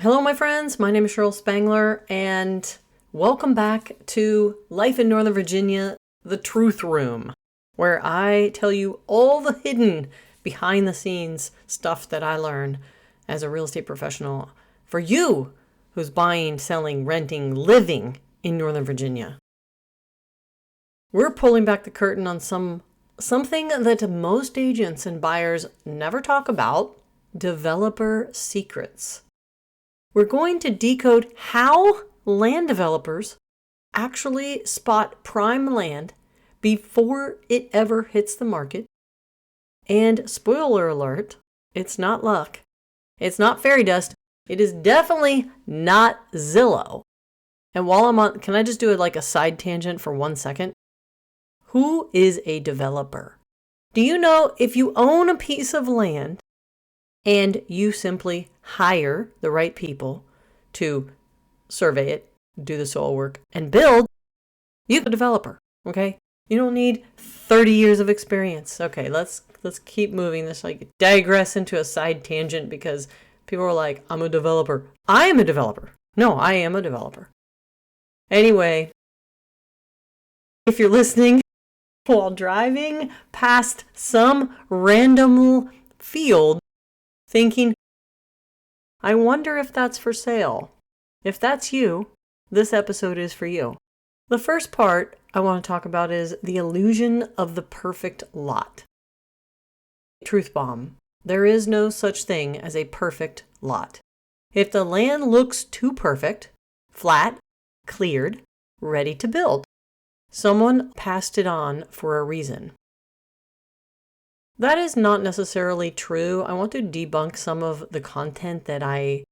Hello, my friends. My name is Cheryl Spangler, and welcome back to Life in Northern Virginia, the Truth Room, where I tell you all the hidden behind the scenes stuff that I learn as a real estate professional for you who's buying, selling, renting, living in Northern Virginia. We're pulling back the curtain on something that most agents and buyers never talk about: developer secrets. We're going to decode how land developers actually spot prime land before it ever hits the market. And spoiler alert, it's not luck. It's not fairy dust. It is definitely not Zillow. And while I'm on, can I just do it like a side tangent for 1 second? Who is a developer? Do you know if you own a piece of land and you simply hire the right people to survey it, do the soil work, and build, you're a developer, okay? You don't need 30 years of experience. Okay, let's keep moving this, like digress into a side tangent because people are like, I'm a developer. I am a developer. No, I am a developer. Anyway, if you're listening while driving past some random field, thinking, I wonder if that's for sale. If that's you, this episode is for you. The first part I want to talk about is the illusion of the perfect lot. Truth bomb. There is no such thing as a perfect lot. If the land looks too perfect, flat, cleared, ready to build, someone passed it on for a reason. That is not necessarily true. I want to debunk some of the content that I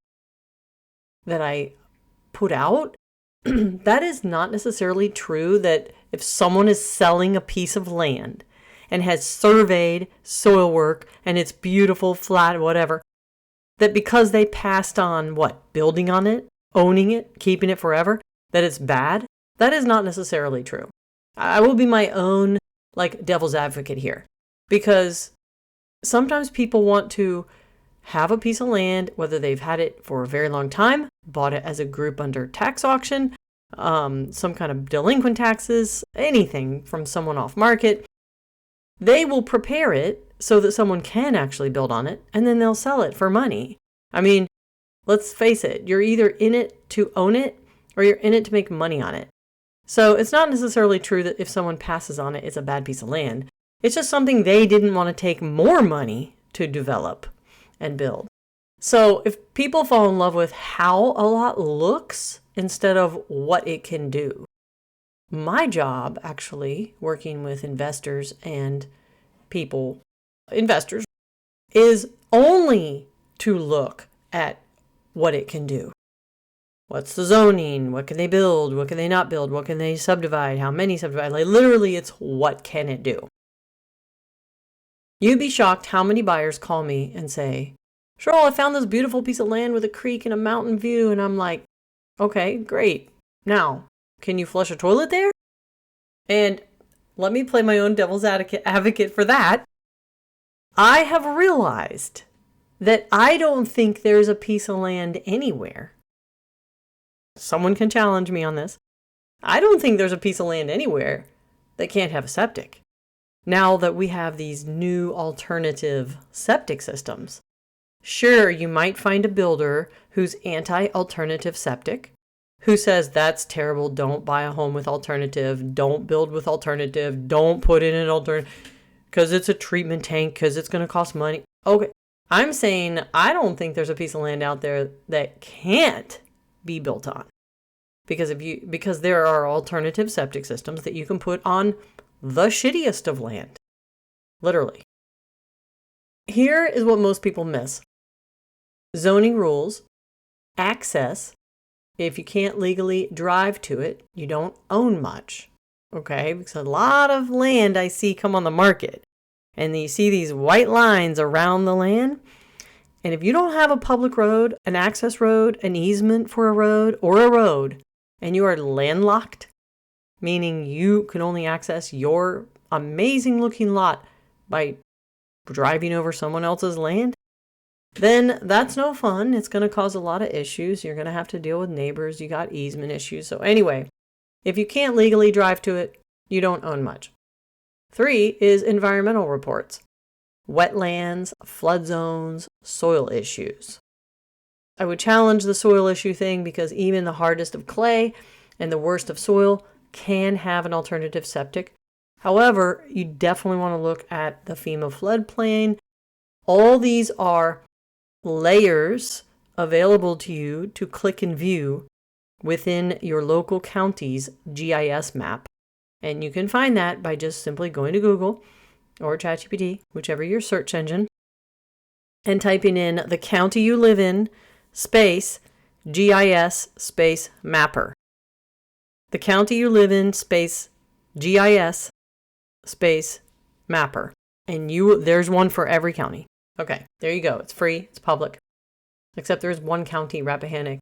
put out. That is not necessarily true that if someone is selling a piece of land and has surveyed soil work and it's beautiful, flat, whatever, that because they passed on building on it, owning it, keeping it forever, that it's bad. That is not necessarily true. I will be my own devil's advocate here. Because sometimes people want to have a piece of land, whether they've had it for a very long time, bought it as a group under tax auction, some kind of delinquent taxes, anything from someone off market. They will prepare it so that someone can actually build on it, and then they'll sell it for money. I mean, let's face it, you're either in it to own it or you're in it to make money on it. So it's not necessarily true that if someone passes on it, it's a bad piece of land. It's just something they didn't want to take more money to develop and build. So if people fall in love with how a lot looks instead of what it can do, my job actually working with investors and investors, is only to look at what it can do. What's the zoning? What can they build? What can they not build? What can they subdivide? How many subdivide? Literally, it's what can it do? You'd be shocked how many buyers call me and say, Cheryl, I found this beautiful piece of land with a creek and a mountain view. And I'm like, okay, great. Now, can you flush a toilet there? And let me play my own devil's advocate for that. I have realized that I don't think there's a piece of land anywhere. Someone can challenge me on this. I don't think there's a piece of land anywhere that can't have a septic. Now that we have these new alternative septic systems. Sure, you might find a builder who's anti-alternative septic, who says that's terrible, don't buy a home with alternative, don't build with alternative, don't put in an alternative, because it's a treatment tank, because it's going to cost money. Okay, I'm saying I don't think there's a piece of land out there that can't be built on. Because there are alternative septic systems that you can put on the shittiest of land. Literally. Here is what most people miss. Zoning rules, access. If you can't legally drive to it, you don't own much. Okay? Because a lot of land I see come on the market. And you see these white lines around the land. And if you don't have a public road, an access road, an easement for a road, and you are landlocked, meaning you can only access your amazing looking lot by driving over someone else's land, then that's no fun. It's going to cause a lot of issues. You're going to have to deal with neighbors. You got easement issues. So anyway, if you can't legally drive to it, you don't own much. 3 is environmental reports. Wetlands, flood zones, soil issues. I would challenge the soil issue thing because even the hardest of clay and the worst of soil can have an alternative septic. However, you definitely want to look at the FEMA floodplain. All these are layers available to you to click and view within your local county's GIS map. And you can find that by just simply going to Google or ChatGPT, whichever your search engine, and typing in the county you live in, space, GIS, space, mapper. The county you live in, space, GIS, space, mapper. And there's one for every county. Okay, there you go. It's free. It's public. Except there's one county, Rappahannock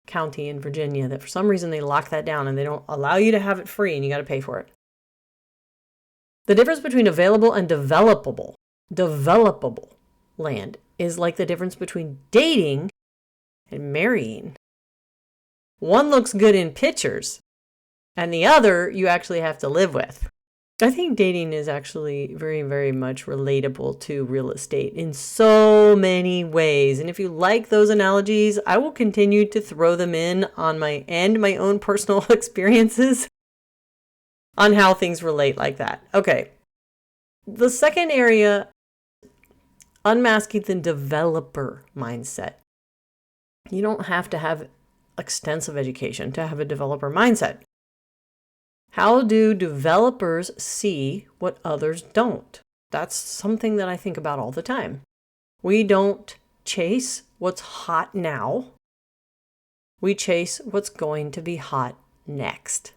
County in Virginia, that for some reason they lock that down and they don't allow you to have it free and you got to pay for it. The difference between available and developable land is like the difference between dating and marrying. One looks good in pictures and the other you actually have to live with. I think dating is actually very, very much relatable to real estate in so many ways. And if you like those analogies, I will continue to throw them in on my own personal experiences on how things relate like that. Okay. The second area, unmasking the developer mindset. You don't have to have extensive education to have a developer mindset. How do developers see what others don't? That's something that I think about all the time. We don't chase what's hot now. We chase what's going to be hot next.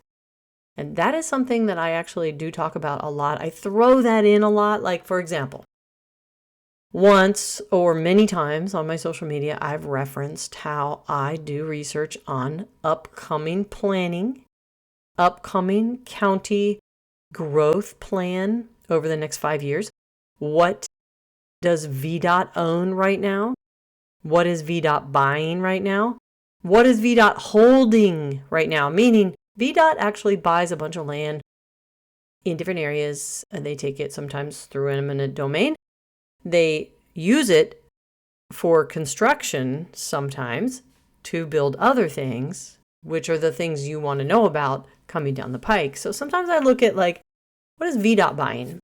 And that is something that I actually do talk about a lot. I throw that in a lot. Like, for example, once or many times on my social media, I've referenced how I do research on upcoming planning, upcoming county growth plan over the next 5 years. What does VDOT own right now? What is VDOT buying right now? What is VDOT holding right now? Meaning VDOT actually buys a bunch of land in different areas and they take it sometimes through eminent domain. They use it for construction sometimes to build other things, which are the things you want to know about coming down the pike. So sometimes I look at like, what is VDOT buying?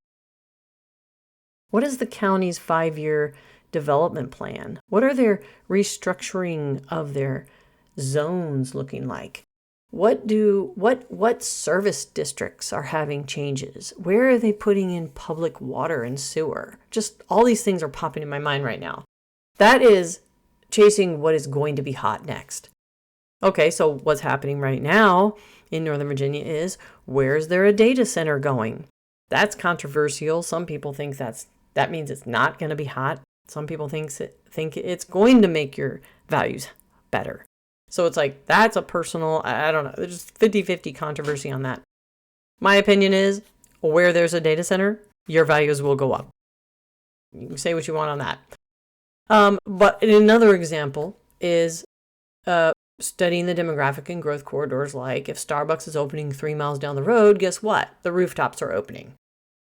What is the county's 5-year development plan? What are their restructuring of their zones looking like? What service districts are having changes? Where are they putting in public water and sewer? Just all these things are popping in my mind right now. That is chasing what is going to be hot next. Okay, so what's happening right now in Northern Virginia is, where's there a data center going? That's controversial. Some people think that means it's not going to be hot. Some people think it's going to make your values better. So it's like, that's a personal, I don't know, there's 50-50 controversy on that. My opinion is, where there's a data center, your values will go up. You can say what you want on that. But another example is studying the demographic and growth corridors. Like if Starbucks is opening 3 miles down the road, guess what? The rooftops are opening.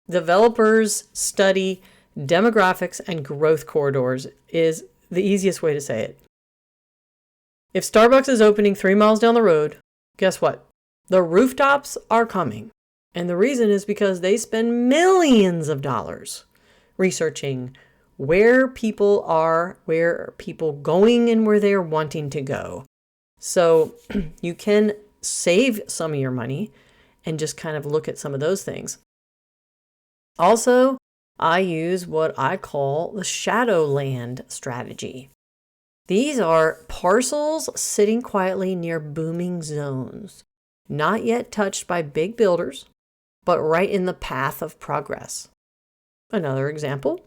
Developers study demographics and growth corridors is the easiest way to say it. If Starbucks is opening 3 miles down the road, guess what? The rooftops are coming. And the reason is because they spend millions of dollars researching where people are, where are people going, and where they're wanting to go. So you can save some of your money and just kind of look at some of those things. Also, I use what I call the shadowland strategy. These are parcels sitting quietly near booming zones, not yet touched by big builders, but right in the path of progress. Another example,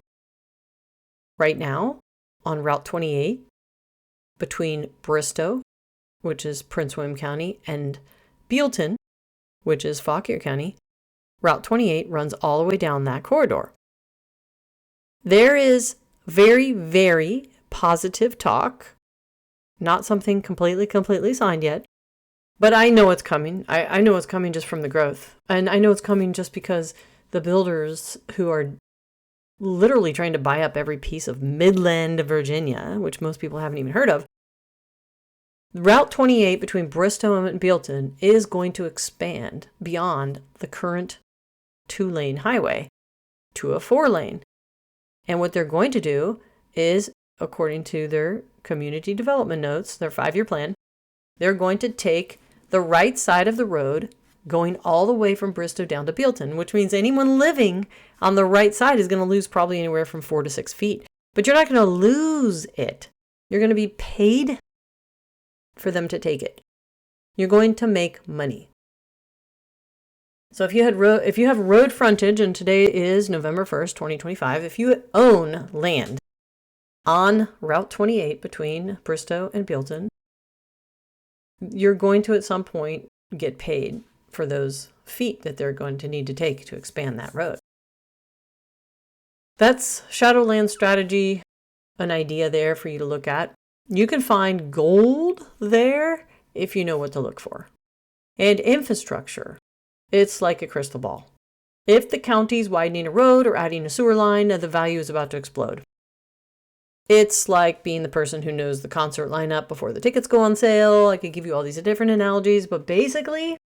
right now on Route 28 between Bristow, which is Prince William County, and Bealton, which is Fauquier County, Route 28 runs all the way down that corridor. There is very, very positive talk, not something completely signed yet. But I know it's coming. I know it's coming just from the growth. And I know it's coming just because the builders who are literally trying to buy up every piece of Midland, Virginia, which most people haven't even heard of, Route 28 between Bristow and Bealton is going to expand beyond the current 2-lane highway to a 4-lane. And what they're going to do is, according to their community development notes, their 5-year plan, they're going to take the right side of the road going all the way from Bristow down to Bealton, which means anyone living on the right side is going to lose probably anywhere from 4 to 6 feet. But you're not going to lose it. You're going to be paid for them to take it. You're going to make money. So if you have road frontage, and today is November 1st, 2025, if you own land on Route 28 between Bristow and Bealton, you're going to at some point get paid for those feet that they're going to need to take to expand that road. That's Shadowland strategy, an idea there for you to look at. You can find gold there if you know what to look for. And infrastructure, it's like a crystal ball. If the county's widening a road or adding a sewer line, the value is about to explode. It's like being the person who knows the concert lineup before the tickets go on sale. I could give you all these different analogies, but basically,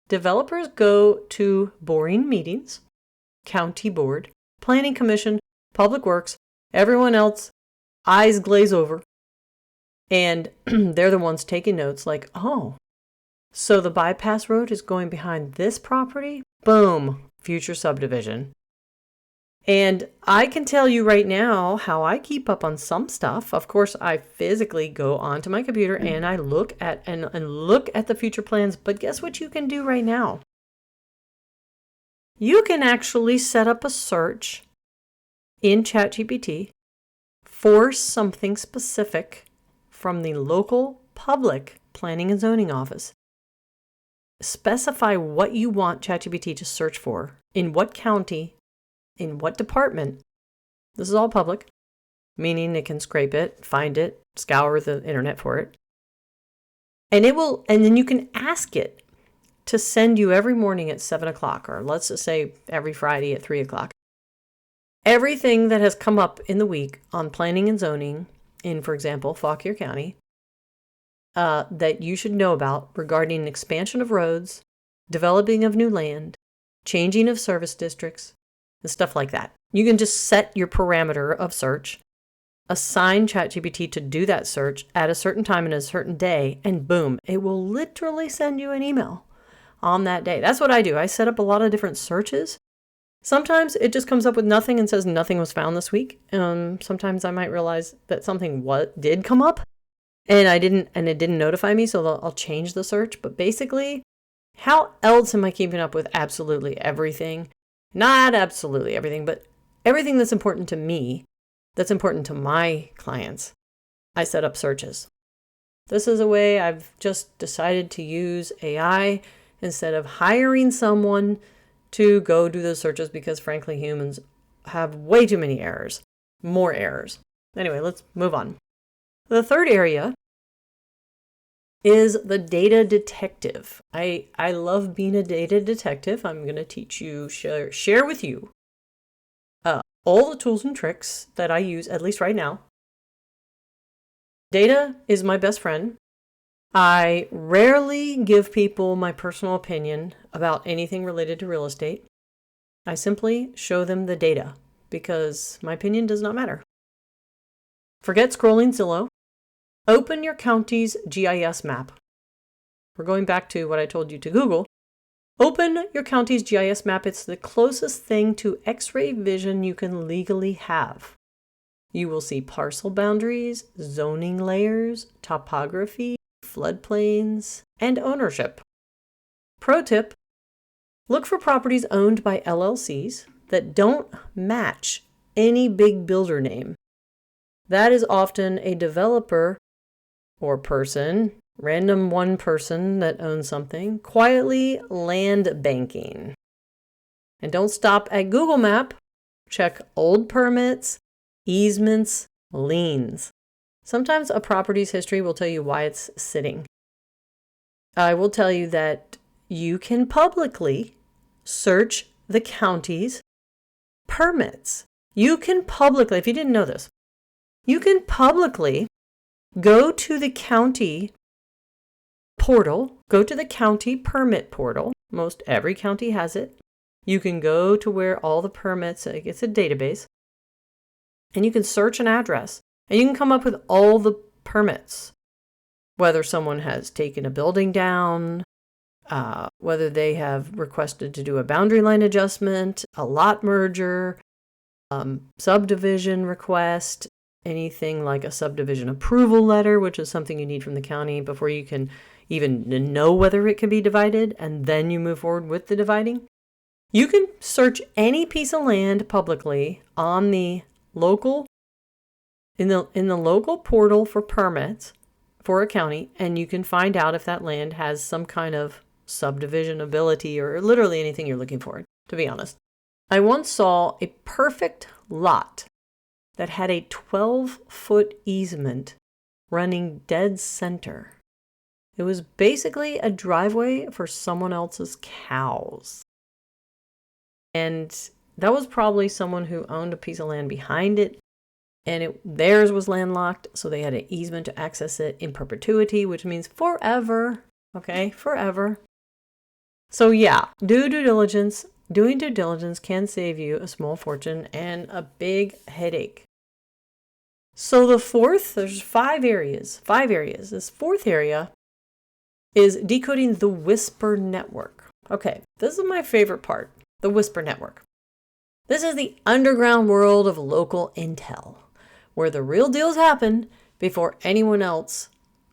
developers go to boring meetings, county board, planning commission, public works, everyone else, eyes glaze over, and they're the ones taking notes like, oh, so the bypass road is going behind this property? Boom, future subdivision. And I can tell you right now how I keep up on some stuff. Of course, I physically go onto my computer and I look at and look at the future plans. But guess what you can do right now? You can actually set up a search in ChatGPT for something specific from the local public planning and zoning office. Specify what you want ChatGPT to search for, in what county, in what department. This is all public, meaning it can scrape it, find it, scour the internet for it. And then you can ask it to send you every morning at 7 o'clock, or let's just say every Friday at 3 o'clock, everything that has come up in the week on planning and zoning in, for example, Fauquier County, that you should know about regarding expansion of roads, developing of new land, changing of service districts, and stuff like that. You can just set your parameter of search, assign ChatGPT to do that search at a certain time and a certain day, and boom, it will literally send you an email on that day. That's what I do. I set up a lot of different searches. Sometimes it just comes up with nothing and says nothing was found this week. Sometimes I might realize that something did come up and it didn't notify me, so I'll change the search. But basically, how else am I keeping up with absolutely everything? Not absolutely everything, but everything that's important to me, that's important to my clients. I set up searches. This is a way I've just decided to use AI instead of hiring someone to go do those searches, because frankly, humans have way too many errors, more errors. Anyway, let's move on. The third area is the data detective. I love being a data detective. I'm going to teach you, share with you all the tools and tricks that I use, at least right now. Data is my best friend. I rarely give people my personal opinion about anything related to real estate. I simply show them the data because my opinion does not matter. Forget scrolling Zillow. Open your county's GIS map. We're going back to what I told you to Google. Open your county's GIS map. It's the closest thing to X-ray vision you can legally have. You will see parcel boundaries, zoning layers, topography, floodplains, and ownership. Pro tip, look for properties owned by LLCs that don't match any big builder name. That is often a developer or person, random one person that owns something, quietly land banking. And don't stop at Google Map. Check old permits, easements, liens. Sometimes a property's history will tell you why it's sitting. I will tell you that you can publicly search the county's permits. You can publicly, if you didn't know this, you can publicly go to the county portal, go to the county permit portal. Most every county has it. You can go to where all the permits, it's a database, and you can search an address and you can come up with all the permits, whether someone has taken a building down, whether they have requested to do a boundary line adjustment, a lot merger, subdivision request, anything like a subdivision approval letter, which is something you need from the county before you can even know whether it can be divided, and then you move forward with the dividing. You can search any piece of land publicly on the local, in the local portal for permits for a county, and you can find out if that land has some kind of subdivision ability or literally anything you're looking for, to be honest. I once saw a perfect lot that had a 12-foot easement running dead center. It was basically a driveway for someone else's cows. And that was probably someone who owned a piece of land behind it, and theirs was landlocked, so they had an easement to access it in perpetuity, which means forever. Okay, forever. So yeah, do due diligence. Doing due diligence can save you a small fortune and a big headache. So there's five areas. This fourth area is decoding the whisper network. Okay, this is my favorite part, the whisper network. This is the underground world of local intel, where the real deals happen before anyone else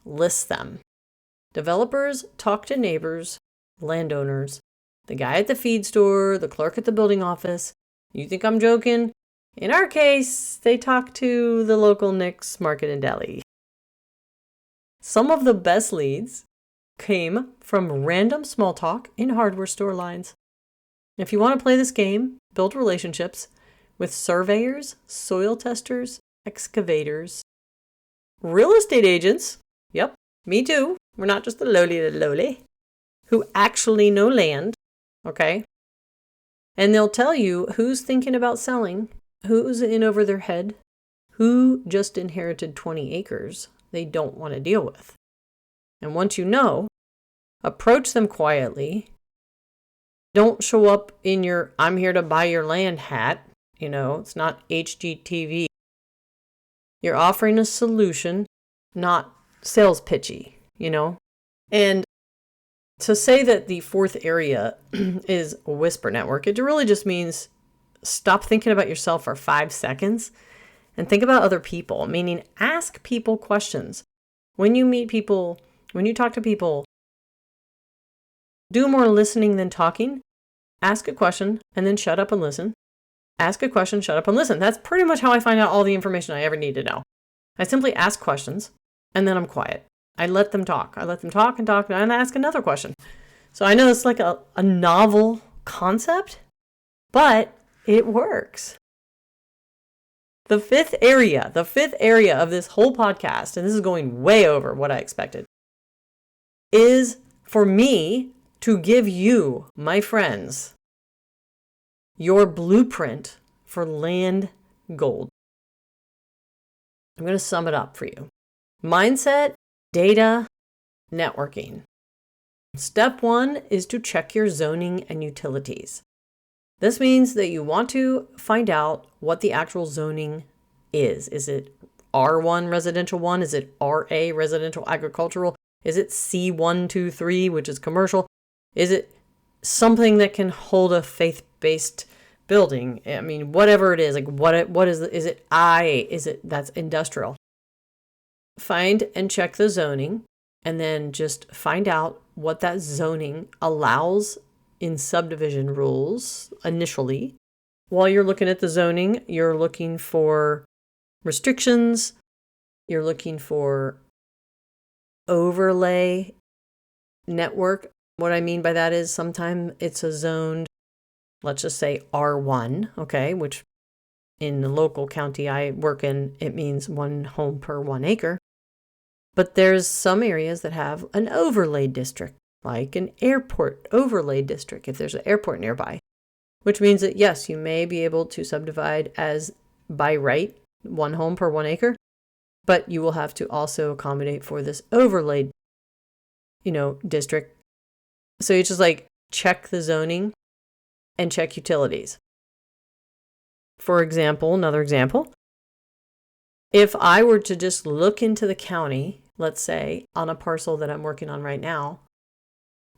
lists them. Developers talk to neighbors, landowners, the guy at the feed store, the clerk at the building office. You think I'm joking? In our case, they talk to the local Nick's Market and Deli. Some of the best leads came from random small talk in hardware store lines. If you want to play this game, build relationships with surveyors, soil testers, excavators, real estate agents. Yep, me too. We're not just the lowly, who actually know land. Okay. And they'll tell you who's thinking about selling, who's in over their head, who just inherited 20 acres they don't want to deal with. And once you know, approach them quietly. Don't show up in your "I'm here to buy your land" hat. It's not HGTV. You're offering a solution, not sales pitchy, And to say that the fourth area is a whisper network, it really just means stop thinking about yourself for 5 seconds and think about other people, meaning ask people questions. When you meet people, when you talk to people, do more listening than talking. Ask a question and then shut up and listen. Ask a question, shut up and listen. That's pretty much how I find out all the information I ever need to know. I simply ask questions and then I'm quiet. I let them talk. I let them talk and talk, and I ask another question. So I know it's like a novel concept, but it works. The fifth area of this whole podcast, and this is going way over what I expected, is for me to give you, my friends, your blueprint for land gold. I'm going to sum it up for you. Mindset, data, networking. Step 1 is to check your zoning and utilities. This means that you want to find out what the actual zoning is. Is it R1 residential 1? Is it RA residential agricultural? Is it C123, which is commercial? Is it something that can hold a faith-based building? I mean, whatever it is, like what is it that's industrial? Find and check the zoning, and then just find out what that zoning allows in subdivision rules initially. While you're looking at the zoning, you're looking for restrictions, you're looking for overlay network. What I mean by that is sometimes it's a zoned, let's just say R1, okay, which In the local county I work in, it means 1 home per 1 acre. But there's some areas that have an overlay district, like an airport overlay district, if there's an airport nearby, which means that yes, you may be able to subdivide as by right 1 home per 1 acre, but you will have to also accommodate for this overlay, district. So you just like check the zoning and check utilities. For example, another example, if I were to just look into the county, let's say on a parcel that I'm working on right now,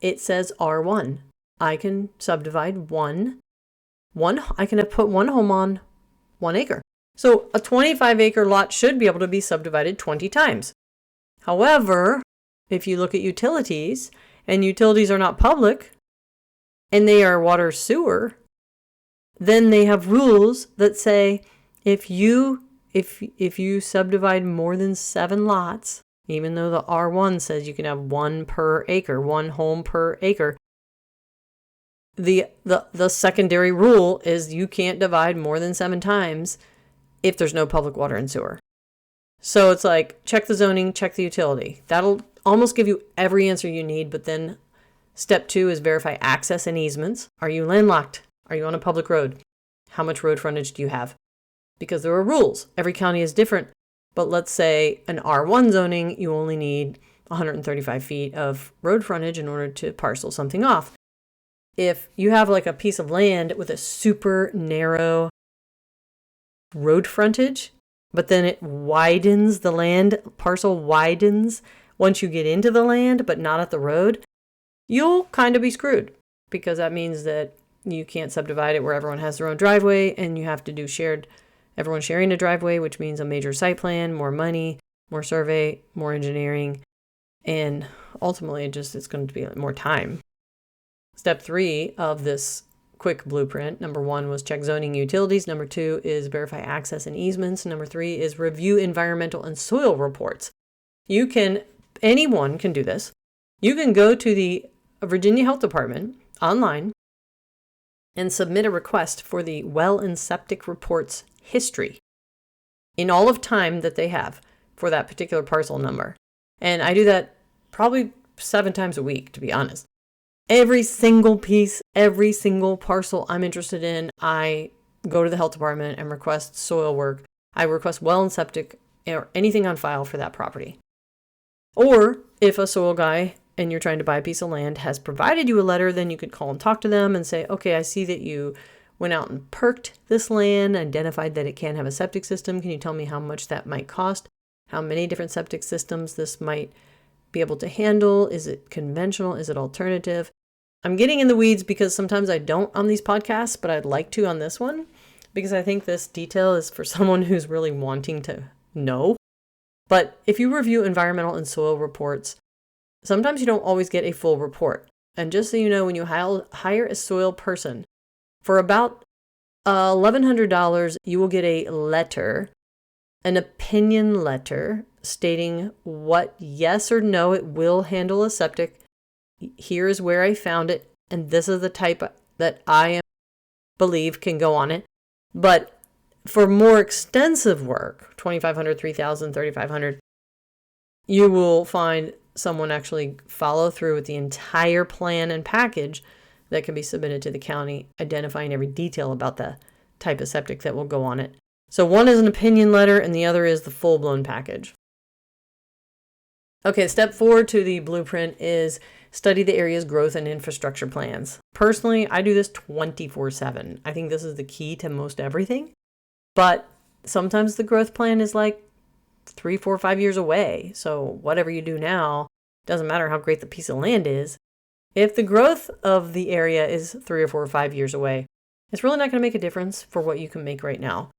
it says R1. I can subdivide I can put 1 home on 1 acre. So a 25-acre lot should be able to be subdivided 20 times. However, if you look at utilities, and utilities are not public, and they are water sewer, then they have rules that say if you subdivide more than 7 lots, even though the R1 says you can have 1 per acre, 1 home per acre, the secondary rule is you can't divide more than 7 times if there's no public water and sewer. So it's like, check the zoning, check the utility. That'll almost give you every answer you need. But then step 2 is verify access and easements. Are you landlocked? Are you on a public road? How much road frontage do you have? Because there are rules. Every county is different. But let's say an R1 zoning, you only need 135 feet of road frontage in order to parcel something off. If you have like a piece of land with a super narrow road frontage, but then it widens, the land parcel widens once you get into the land, but not at the road, you'll kind of be screwed, because that means that you can't subdivide it where everyone has their own driveway, and you have to do everyone sharing a driveway, which means a major site plan, more money, more survey, more engineering, and ultimately it's going to be more time. Step 3 of this quick blueprint, number 1 was check zoning utilities. Number 2 is verify access and easements. Number 3 is review environmental and soil reports. Anyone can do this. You can go to the Virginia Health Department online and submit a request for the well and septic reports history in all of time that they have for that particular parcel number. And I do that probably 7 times a week, to be honest. Every single piece, every single parcel I'm interested in, I go to the health department and request soil work. I request well and septic or anything on file for that property. Or if a soil guy and you're trying to buy a piece of land has provided you a letter, then you could call and talk to them and say, okay, I see that you went out and perked this land, identified that it can have a septic system. Can you tell me how much that might cost? How many different septic systems this might be able to handle? Is it conventional? Is it alternative? I'm getting in the weeds because sometimes I don't on these podcasts, but I'd like to on this one, because I think this detail is for someone who's really wanting to know. But if you review environmental and soil reports, sometimes you don't always get a full report. And just so you know, when you hire a soil person, for about $1,100, you will get a letter, an opinion letter stating what yes or no it will handle a septic. Here is where I found it, and this is the type that I believe can go on it. But for more extensive work, $2,500, $3,000, $3,500, you will find someone actually follow through with the entire plan and package that can be submitted to the county, identifying every detail about the type of septic that will go on it. So one is an opinion letter, and the other is the full-blown package. Okay, step 4 to the blueprint is study the area's growth and infrastructure plans. Personally, I do this 24/7. I think this is the key to most everything. But sometimes the growth plan is like 3, 4, 5 years away. So whatever you do now, doesn't matter how great the piece of land is. If the growth of the area is 3 or 4 or 5 years away, it's really not going to make a difference for what you can make right now.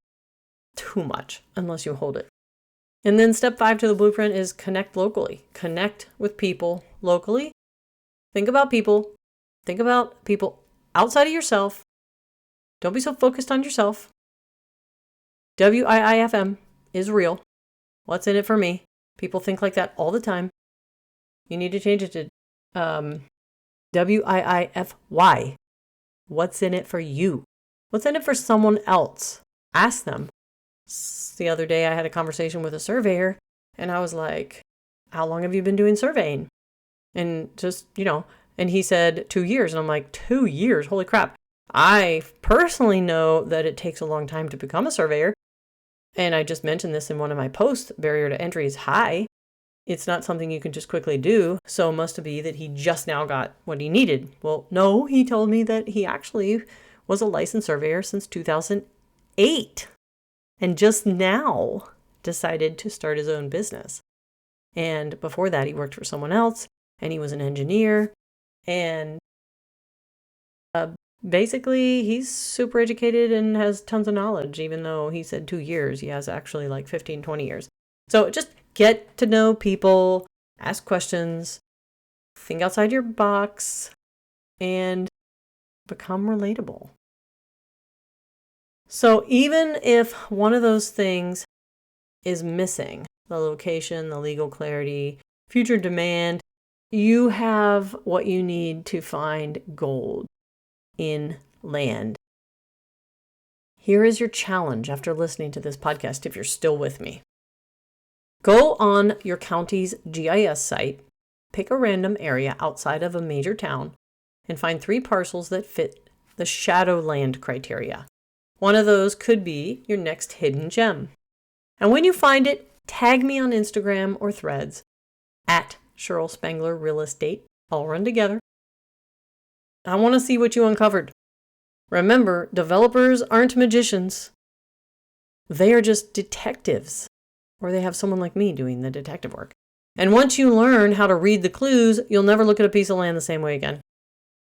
Too much, unless you hold it. And then step 5 to the blueprint is connect locally. Connect with people locally. Think about people. Think about people outside of yourself. Don't be so focused on yourself. WIIFM is real. What's in it for me? People think like that all the time. You need to change it to WIIFY. What's in it for you? What's in it for someone else? ask them. The other day I had a conversation with a surveyor and I was like, how long have you been doing surveying? And just, and he said 2 years. And I'm like, 2 years? Holy crap. I personally know that it takes a long time to become a surveyor. And I just mentioned this in one of my posts, barrier to entry is high. It's not something you can just quickly do. So it must be that he just now got what he needed. Well, no, he told me that he actually was a licensed surveyor since 2008 and just now decided to start his own business. And before that, he worked for someone else and he was an engineer. And basically, he's super educated and has tons of knowledge, even though he said 2 years. He has actually like 15, 20 years. So just get to know people, ask questions, think outside your box, and become relatable. So even if one of those things is missing, the location, the legal clarity, future demand, you have what you need to find gold in land. Here is your challenge after listening to this podcast, if you're still with me. Go on your county's GIS site, pick a random area outside of a major town, and find 3 parcels that fit the shadow land criteria. One of those could be your next hidden gem. And when you find it, tag me on Instagram or Threads at Cheryl Spangler Real Estate, all run together. I want to see what you uncovered. Remember, developers aren't magicians. They are just detectives, or they have someone like me doing the detective work. And once you learn how to read the clues, you'll never look at a piece of land the same way again.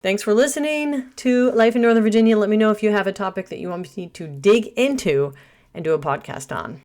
Thanks for listening to Life in Northern Virginia. Let me know if you have a topic that you want me to dig into and do a podcast on.